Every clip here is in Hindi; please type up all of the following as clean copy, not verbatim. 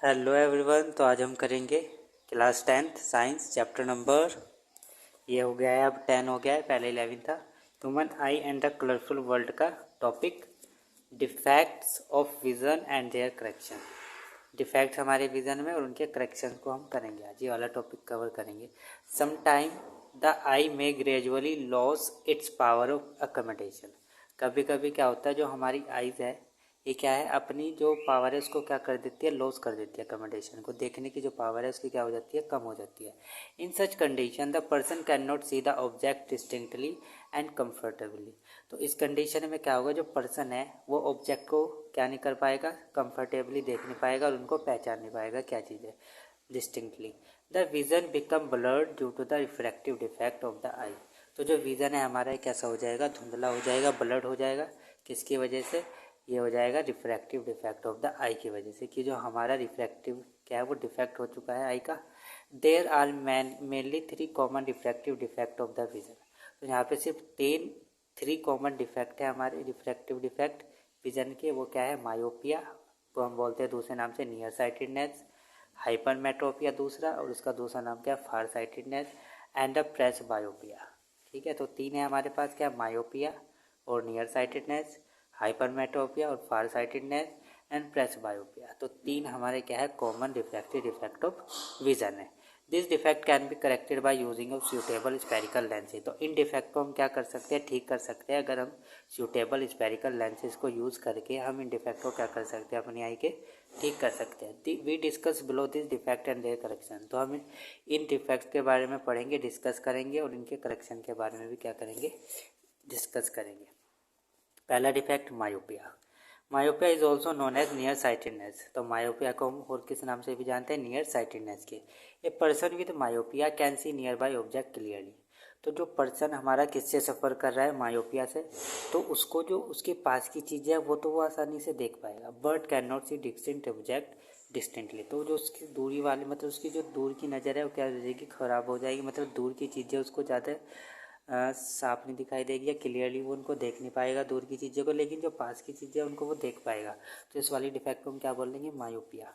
Hello everyone. तो आज हम करेंगे class 10th science chapter number, ये हो गया है, अब 10 हो गया है, पहले 11 था। Human eye and the colourful world का topic defects of vision and their correction. Defect हमारे विजन में और उनके करेक्शन को हम करेंगे, आज ये वाला टॉपिक कवर करेंगे। Sometime the I may gradually loss it's power of accommodation. कभी कभी क्या होता है, जो हमारी आइज़ है ये क्या है, अपनी जो पावर है उसको क्या कर देती है, लॉस कर देती है। अकोमोडेशन को देखने की जो पावर है उसकी क्या हो जाती है, कम हो जाती है। In such condition the person can not see the object distinctly and comfortably. तो इस कंडीशन में क्या होगा, जो पर्सन है वो ऑब्जेक्ट को क्या नहीं कर पाएगा, कंफर्टेबली देख नहीं पाएगा और उनको पहचान नहीं पाएगा क्या चीज़ है distinctly. The vision become blurred due to the refractive defect of the eye. तो जो विजन है हमारा कैसा हो जाएगा, धुंधला हो जाएगा, ब्लर्ड हो जाएगा। किसकी वजह से, ये हो जाएगा रिफ्रैक्टिव डिफेक्ट ऑफ द आई की वजह से, कि जो हमारा रिफ्रैक्टिव क्या है वो डिफेक्ट हो चुका है आई का। There are mainly 3 common refractive defect of the vision. तो यहाँ पे सिर्फ 3 कॉमन डिफेक्ट है हमारे रिफ्रैक्टिव डिफेक्ट विजन के। वो क्या है, मायोपिया को हम बोलते हैं दूसरे नाम से नियर साइटेडनेस, हाइपरमेट्रोपिया दूसरा, और उसका दूसरा नाम क्या है, far sightedness, and the presbyopia. ठीक है, तो 3 है हमारे पास, क्या, मायोपिया और नियर साइटेडनेस, हाइपरमेट्रोपिया और far sightedness and presbyopia. तो 3 हमारे क्या है, common refractive defect of vision है। This defect can be corrected by using of suitable spherical lenses. तो इन डिफेक्ट को हम क्या कर सकते हैं, ठीक कर सकते हैं। अगर हम सूटेबल स्पेरिकल लेंसेज को यूज़ करके हम इन डिफेक्ट को क्या कर सकते हैं, अपनी आई के ठीक कर सकते हैं। We discuss below this defect and their correction. तो हम इन डिफेक्ट के बारे में पढ़ेंगे, डिस्कस करेंगे, और इनके करेक्शन के बारे में भी क्या करेंगे, डिस्कस करेंगे। पहला defect myopia. Myopia is also known as near sightedness. तो मायोपिया को हम और किस नाम से भी जानते हैं, नियर साइटेडनेस के। ए person with myopia can see nearby object clearly. तो जो पर्सन हमारा किससे सफ़र कर रहा है, मायोपिया से, तो उसको जो उसके पास की चीज़ें है वो तो वो आसानी से देख पाएगा, but can not see distinct object distantly. तो जो उसकी दूरी वाली, मतलब उसकी जो दूर की नज़र है वो क्या हो जाएगी, ख़राब हो जाएगी। मतलब दूर की चीज़ें उसको ज़्यादा साफ नहीं दिखाई देगी, या क्लियरली वो उनको देख नहीं पाएगा दूर की चीज़ों को, लेकिन जो पास की चीज़ें उनको वो देख पाएगा। तो इस वाली डिफेक्ट को हम क्या बोलेंगे, myopia.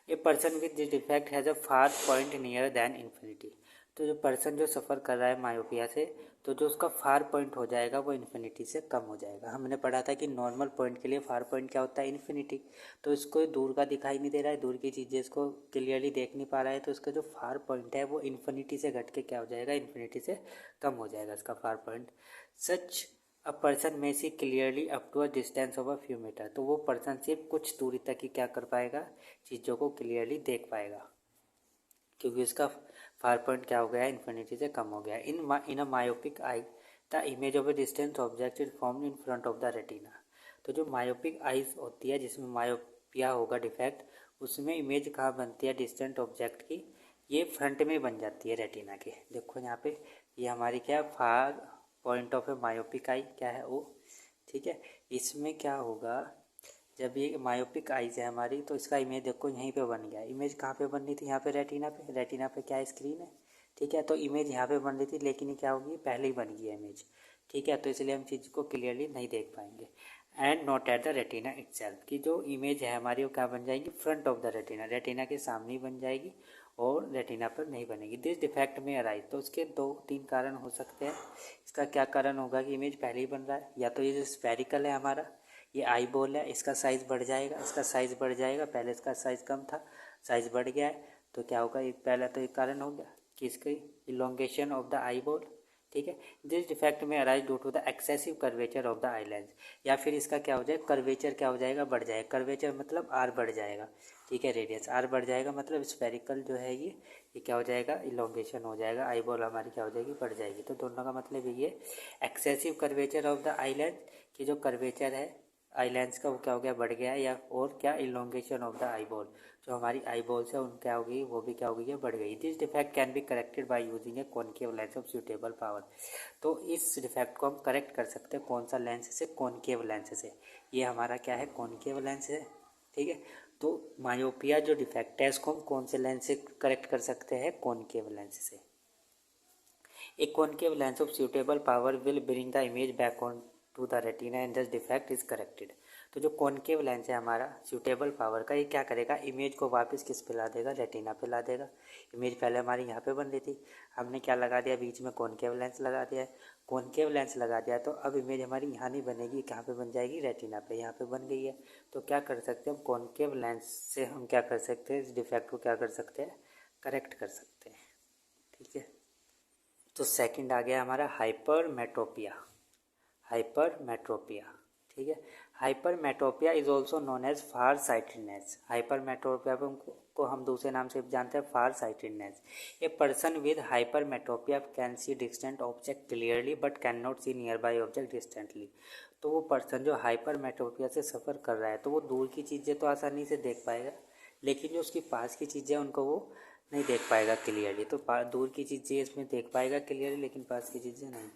A person with this defect has a far point near than infinity. तो जो पर्सन जो सफ़र कर रहा है मायोपिया से, तो जो उसका फार पॉइंट हो जाएगा वो इन्फिनिटी से कम हो जाएगा। हमने पढ़ा था कि नॉर्मल पॉइंट के लिए फार पॉइंट क्या होता है, इन्फिनिटी। तो इसको दूर का दिखाई नहीं दे रहा है, दूर की चीज़ें इसको क्लियरली देख नहीं पा रहा है, तो इसका जो फार पॉइंट है वो इन्फिनिटी से घट के क्या हो जाएगा, इन्फिनिटी से कम हो जाएगा इसका far point. Such a person may see clearly up to a distance of a few metre. तो वो पर्सन सिर्फ कुछ दूरी तक ही क्या कर पाएगा, चीज़ों को क्लियरली देख पाएगा, क्योंकि इसका फार पॉइंट क्या हो गया है, इन्फिनिटी से कम हो गया है। In a myopic eye the image of a distance object is form in front of the retina. तो जो मायोपिक आइज होती है, जिसमें मायोपिया होगा डिफेक्ट, उसमें इमेज कहाँ बनती है, डिस्टेंट ऑब्जेक्ट की, ये फ्रंट में बन जाती है रेटिना के। देखो यहाँ पे ये हमारी क्या है, far point of A myopic eye क्या है, वो। ठीक है, इसमें क्या होगा, जब ये मायोपिक आइज है हमारी, तो इसका इमेज देखो यहीं पे बन गया। इमेज कहाँ पे बन रही थी, यहाँ पे रेटिना पे। रेटिना पे क्या है, स्क्रीन है। ठीक है, तो इमेज यहाँ पे बन रही थी, लेकिन ये क्या होगी, पहले ही बन गई है इमेज। ठीक है, तो इसलिए हम चीज़ को क्लियरली नहीं देख पाएंगे। And not at the retina itself, की जो इमेज है हमारी वो क्या बन जाएगी, front of the retina, retina के सामने ही बन जाएगी और रेटिना पर नहीं बनेगी। This defect may arise. तो उसके 2-3 कारण हो सकते हैं। इसका क्या कारण होगा कि इमेज पहले ही बन रहा है, या तो ये जो स्फेरिकल है हमारा, ये आई बॉल है, इसका साइज़ बढ़ जाएगा, इसका साइज़ बढ़ जाएगा, पहले इसका साइज़ कम था, साइज़ बढ़ गया है, तो क्या होगा, एक पहला तो एक कारण हो गया कि इसकी elongation of the eye ball. ठीक है, this defect may arise due to the excessive curvature of the eye lens. या फिर इसका क्या हो जाएगा, कर्वेचर क्या हो जाएगा, बढ़ जाएगा। कर्वेचर मतलब आर बढ़ जाएगा। ठीक है, रेडियस आर बढ़ जाएगा, मतलब स्फेरिकल जो है ये क्या हो जाएगा, इलोंगेशन हो जाएगा, आई बॉल हमारी क्या हो जाएगी, बढ़ जाएगी। तो दोनों का मतलब ये excessive curvature of the eye lens, की जो कर्वेचर है आई लेंस का वो क्या हो गया, बढ़ गया है, या और क्या, elongation of the eye ball, जो हमारी आई बॉल्स है उन क्या हो गई, वो भी क्या हो गई है, बढ़ गई। This defect can be corrected by using A concave lens of suitable power. तो इस डिफेक्ट को हम करेक्ट कर सकते हैं कौन सा लेंस से, कॉनकेव लेंस से। ये हमारा क्या है, कॉनकेव लेंस है। ठीक है, तो मायोपिया जो डिफेक्ट है इसको हम कौन से लेंस से करेक्ट कर सकते हैं, कॉनकेव लेंस से। A concave lens of suitable power will bring the image back on to the retina and thus defect is corrected। तो जो कॉनकेव लेंस है हमारा सूटेबल पावर का, ये क्या करेगा, इमेज को वापस किस पे ला देगा, रेटिना पे ला देगा। इमेज पहले हमारी यहाँ पे बन रही थी, हमने क्या लगा दिया, बीच में कॉनकेव लेंस लगा दिया है। कॉनकेव लेंस लगा दिया तो अब इमेज हमारी यहाँ नहीं बनेगी, कहाँ पे बन जाएगी, रेटिना पे, यहाँ पे बन गई है। तो क्या कर सकते हैं हम, कॉनकेव लेंस से हम क्या कर सकते हैं, इस डिफेक्ट को क्या कर सकते हैं, करेक्ट कर सकते हैं। ठीक है, तो सेकंड आ गया हमारा हाइपरमेट्रोपिया। हाइपरमेट्रोपिया, ठीक है। Hypermetropia is also known as far sightedness. Hypermetropia को हम दूसरे नाम से जानते हैं far sightedness. A person with hypermetropia can see distant object clearly but can not see nearby object distantly. तो वो पर्सन जो हाइपरमेट्रोपिया से सफ़र कर रहा है तो वो दूर की चीज़ें तो आसानी से देख पाएगा, लेकिन जो उसकी पास की चीज़ें उनको वो नहीं देख पाएगा क्लियरली। तो दूर की चीज़ें इसमें देख पाएगा क्लियरली, लेकिन पास की चीज़ें नहीं।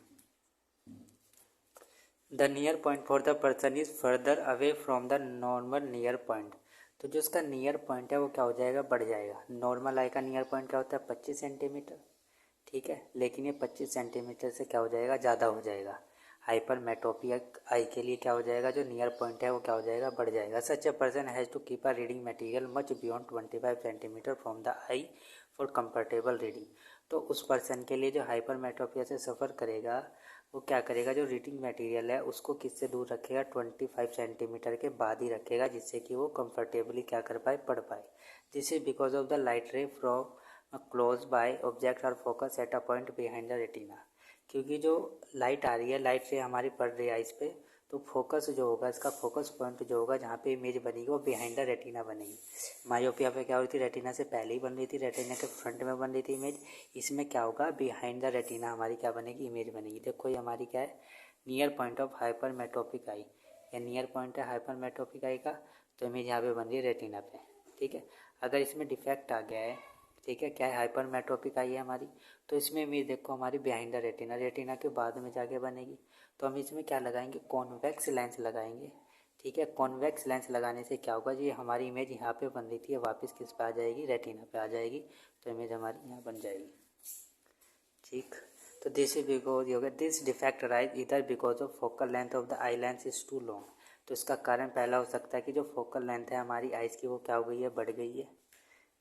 The near point for the person is further away from the normal near point. तो जो उसका नियर पॉइंट है वो क्या हो जाएगा, बढ़ जाएगा। नॉर्मल आई का नियर पॉइंट क्या होता है, 25 सेंटीमीटर, ठीक है, लेकिन ये 25 सेंटीमीटर से क्या हो जाएगा, ज़्यादा हो जाएगा। हाइपरमेट्रोपिया आई के लिए क्या हो जाएगा, जो नियर पॉइंट है वो क्या हो जाएगा, बढ़ जाएगा। Such a person has to keep a reading material much beyond 25 centimetre from the eye for comfortable reading. तो उस पर्सन के लिए जो हाइपरमेट्रोपिया से सफ़र करेगा वो क्या करेगा, जो रीडिंग मटेरियल है उसको किससे दूर रखेगा, 25 सेंटीमीटर के बाद ही रखेगा, जिससे कि वो कंफर्टेबली क्या कर पाए, पढ़ पाए। This is because of the light ray from close by object are focus at a point behind the retina. क्योंकि जो लाइट आ रही है, लाइट रे हमारी पड़ रही है आइस पे, तो फोकस जो होगा, इसका फोकस पॉइंट जो होगा जहाँ पे इमेज बनेगी वो बिहाइंड द रेटिना बनेगी। मायोपिया पे क्या हो रही थी, रेटिना से पहले ही बन रही थी, रेटिना के फ्रंट में बन रही थी इमेज। इसमें क्या होगा, बिहाइंड द रेटिना हमारी क्या बनेगी, इमेज बनेगी। देखो ये हमारी क्या है, नियर पॉइंट ऑफ हाइपरमेट्रोपिक आई, या नियर पॉइंट है हाइपरमेट्रोपिक आई का, तो इमेज यहाँ पे बन रही है रेटिना पे। ठीक है, अगर इसमें डिफेक्ट आ गया है, ठीक है, क्या है, हाइपरमेट्रोपिक आई है हमारी, तो इसमें इमेज देखो हमारी बिहाइंड द रेटिना, रेटिना के बाद में जाके बनेगी। तो हम इसमें क्या लगाएंगे, कॉन्वेक्स लेंस लगाएंगे। ठीक है, कॉन्वेक्स लेंस लगाने से क्या होगा, जी हमारी इमेज यहाँ पे बन रही थी वापस किस पे आ जाएगी, रेटिना पे आ जाएगी, तो इमेज हमारी यहाँ बन जाएगी। ठीक, तो दिस इज बिकॉज योगा दिस डिफेक्ट राइज इधर because of focal length of the eye lens is too long. तो इसका कारण पहला हो सकता है कि जो फोकल लेंथ है हमारी आइज़ की वो क्या हो गई है, बढ़ गई है।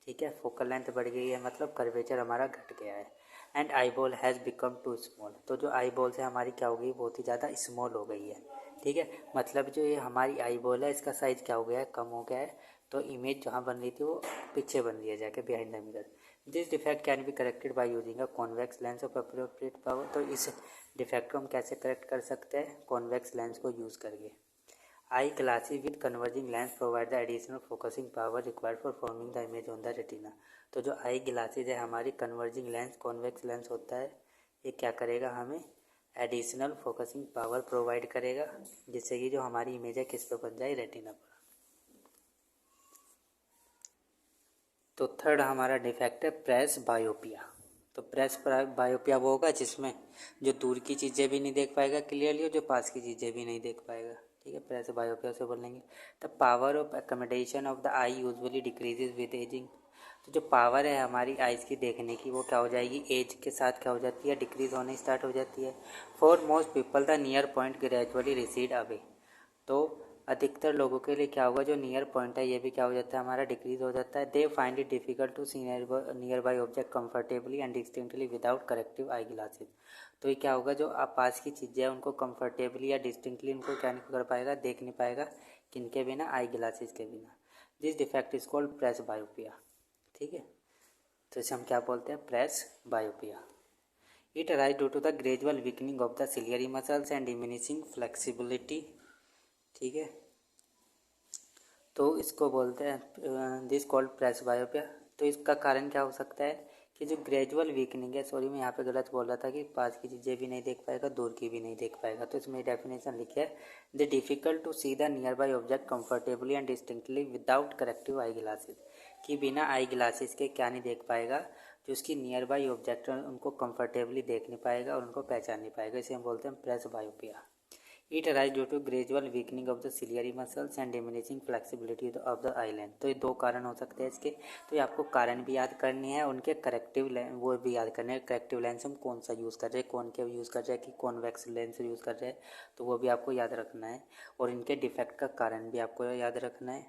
ठीक है, फोकल लेंथ बढ़ गई है मतलब कर्वेचर हमारा घट गया है। And eye ball has become too small. तो जो आई बॉल है हमारी क्या हो गई, बहुत ही ज़्यादा स्मॉल हो गई है। ठीक है, मतलब जो ये हमारी आई बॉल है इसका साइज़ क्या हो गया है, कम हो गया है। तो इमेज जहाँ बन रही थी वो पीछे बन रही है जाके, behind the mirror. This defect can be corrected by using a convex lens of appropriate power. तो इस डिफेक्ट को हम कैसे करेक्ट कर सकते हैं, कॉन्वेक्स लेंस को यूज़ करके। Eye glasses with converging lens provide the additional focusing power required for forming the image on the retina. तो जो आई ग्लासेज है हमारी, कन्वर्जिंग लेंस कॉन्वेक्स लेंस होता है, ये क्या करेगा, हमें एडिशनल फोकसिंग पावर प्रोवाइड करेगा, जिससे कि जो हमारी इमेज है किस पे बन जाए, रेटिना पर। तो थर्ड हमारा डिफेक्ट है प्रेस बायोपिया। तो प्रेस बायोपिया वो होगा जिसमें जो दूर की चीज़ें भी नहीं देख पाएगा क्लियरली और जो पास की चीज़ें भी नहीं देख पाएगा। ठीक है, प्रेस बायोपिया से बोलेंगे। The power of accommodation of the I usually decreases with ageing. तो जो पावर है हमारी आइज़ की देखने की वो क्या हो जाएगी, एज के साथ क्या हो जाती है, डिक्रीज होने स्टार्ट हो जाती है। For most people the near point gradually recede away. तो अधिकतर लोगों के लिए क्या होगा, जो नियर पॉइंट है ये भी क्या हो जाता है हमारा, डिक्रीज हो जाता है। They find it difficult to see nearby object comfortably and distinctly without corrective eye glasses. तो ये क्या होगा, जो आप पास की चीज़ें हैं उनको कंफर्टेबली या डिस्टिंक्टली उनको क्या नहीं कर पाएगा, देख नहीं पाएगा, किनके बिना, आई ग्लासेस के बिना। This defect is called presbyopia. ठीक है, तो इसे हम क्या बोलते हैं, presbyopia. It arise due to the gradual weakening of the ciliary muscles and diminishing flexibility. ठीक है, तो इसको बोलते हैं दिस कॉल्ड प्रेस बायोपिया। तो इसका कारण क्या हो सकता है कि जो ग्रेजुअल वीकनिंग है, सॉरी मैं यहाँ पे गलत बोल रहा था कि पास की चीज़ें भी नहीं देख पाएगा, दूर की भी नहीं देख पाएगा। तो इसमें डेफिनेशन लिखा है, the difficult to see the nearby object comfortably and distinctly without corrective eye glasses. कि बिना आई ग्लासेस के क्या नहीं देख पाएगा, जो उसकी नियर बाई ऑब्जेक्ट उनको कंफर्टेबली देख नहीं पाएगा और उनको पहचान नहीं पाएगा। इसे हम बोलते हैं presbyopia. It arise due to gradual weakening of the ciliary muscles and diminishing flexibility of the island. तो ये दो कारण हो सकते हैं इसके। तो ये आपको कारण भी याद करनी है, उनके करेक्टिव वो भी याद करने हैं। करेक्टिव लेंस हम कौन सा यूज़ कर रहे हैं, कौन के यूज़ कर रहे हैं कि कॉन्वेक्स लेंस यूज़ कर रहे हैं, तो वो भी आपको याद रखना है। और इनके डिफेक्ट का कारण भी आपको याद रखना है,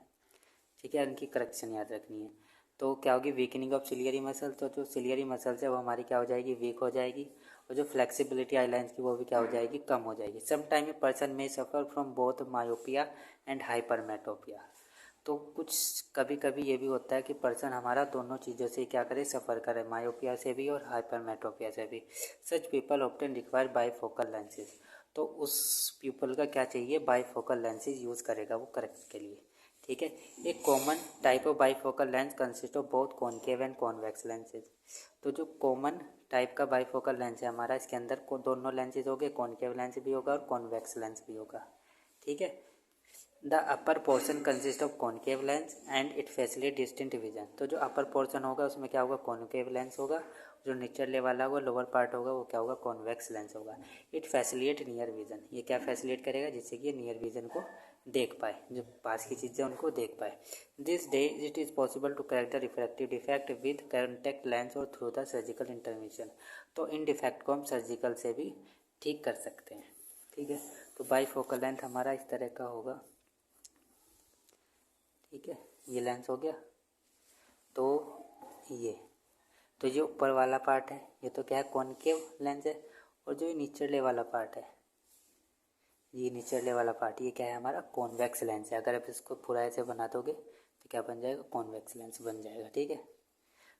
ठीक है। इनकी करेक्शन याद रखनी है। तो क्या होगी, वीकनिंग ऑफ सिलियरी मसल। तो जो सिलियरी मसल्स है वो हमारी क्या हो जाएगी, वीक हो जाएगी। और जो फ्लेक्सिबिलिटी आईलाइंस की वो भी क्या हो जाएगी, कम हो जाएगी। सम टाइम ए पर्सन में suffer from both myopia and hypermetropia. तो कुछ कभी कभी ये भी होता है कि पर्सन हमारा दोनों चीज़ों से क्या करे, सफ़र करे, मायोपिया से भी और हाइपरमेट्रोपिया से भी। Such people often require bifocal lenses. तो उस पीपल का क्या चाहिए, बाईफोकल लेंसेज यूज़ करेगा वो करेक्ट के लिए, ठीक है। एक common type of bifocal lens consist of both concave and convex lenses. तो जो कॉमन टाइप का बाईफोकल लेंस है हमारा, इसके अंदर दोनों लेंसेज हो गए, कॉनकेव लेंस भी होगा और कॉन्वेक्स लेंस भी होगा, ठीक है। The upper portion consist of concave lens and it facilitate distinct vision. तो जो अपर पोर्शन होगा उसमें क्या होगा, कॉनकेव लेंस होगा। जो निचले वाला होगा, लोअर पार्ट होगा, वो क्या होगा, कॉन्वेक्स लेंस होगा। It facilitate near vision. ये क्या फैसिलिटेट करेगा, जिससे कि ये नियर विजन को देख पाए, जो पास की चीज़ें उनको देख पाए। This day it is possible to correct the refractive defect with contact lens और थ्रू द सर्जिकल इंटरवेंशन। तो इन डिफेक्ट को हम सर्जिकल से भी ठीक कर सकते हैं, ठीक है। तो बाईफोकल लेंथ हमारा इस तरह का होगा, ठीक है। ये लेंस हो गया। तो ये तो ये ऊपर वाला पार्ट है, ये तो क्या है, कॉनकेव लेंस है। और जो ये निचले वाला पार्ट है, ये निचले वाला पार्ट, ये क्या है हमारा, कॉन्वेक्स लेंस है। अगर आप इसको पूरा ऐसे बना दोगे तो क्या बन जाएगा, कॉन्वेक्स लेंस बन जाएगा, ठीक है।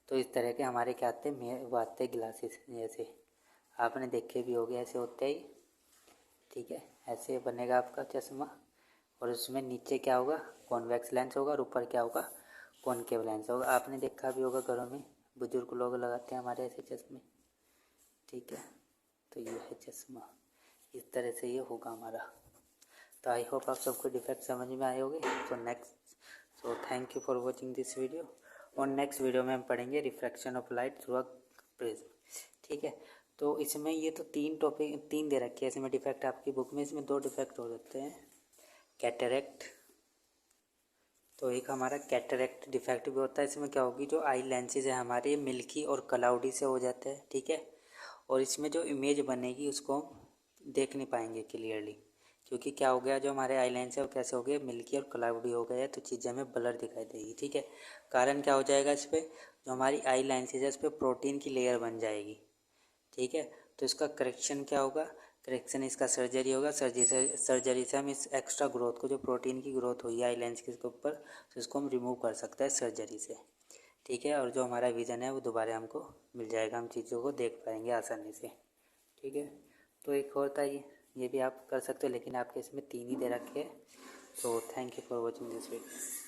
तो इस तरह के हमारे क्या आते हैं, वो आते हैं ग्लासेस, जैसे आपने देखे भी होंगे, ऐसे होते ही, ठीक है। ऐसे बनेगा आपका चश्मा और उसमें नीचे क्या होगा, कॉन्वेक्स लेंस होगा और ऊपर क्या होगा, कॉनकेव लेंस होगा। आपने देखा भी होगा घरों में बुजुर्ग लोग लगाते हैं हमारे ऐसे चश्मे, ठीक है। तो ये है चश्मा, इस तरह से ये होगा हमारा। तो आई होप आप सबको डिफेक्ट समझ में आए होंगे। So thank you for watching this video. और नेक्स्ट वीडियो में हम पढ़ेंगे refraction of light through a prism, ठीक है। तो इसमें ये तो तीन दे रखे हैं इसमें डिफेक्ट आपकी बुक में। इसमें दो डिफेक्ट हो सकते हैं, कैटरेक्ट। तो एक हमारा कैटरेक्ट डिफेक्ट भी होता है। इसमें क्या होगी, जो आई लेंसेज है हमारे मिल्की और क्लाउडी से हो जाते हैं, ठीक है। और इसमें जो इमेज बनेगी उसको हम देख नहीं पाएंगे क्लियरली, क्योंकि क्या हो गया, जो हमारे आई लेंस है वो कैसे हो गए, मिल्की और क्लाउडी हो गए, तो चीज़ें हमें ब्लर दिखाई देगी, ठीक है। कारण क्या हो जाएगा, इस पर जो हमारी आई लेंसेज है उस पर प्रोटीन की लेयर बन जाएगी, ठीक है। तो इसका करेक्शन क्या होगा, करेक्शन इसका सर्जरी होगा। सर्जरी से हम इस एक्स्ट्रा ग्रोथ को, जो प्रोटीन की ग्रोथ हुई है आई लेंस के ऊपर, तो इसको हम रिमूव कर सकते हैं सर्जरी से, ठीक है। और जो हमारा विज़न है वो दोबारा हमको मिल जाएगा, हम चीज़ों को देख पाएंगे आसानी से, ठीक है। तो एक और था ये भी आप कर सकते हो, लेकिन आपके इसमें तीन ही दे रखे हैं। तो thank you for watching this video.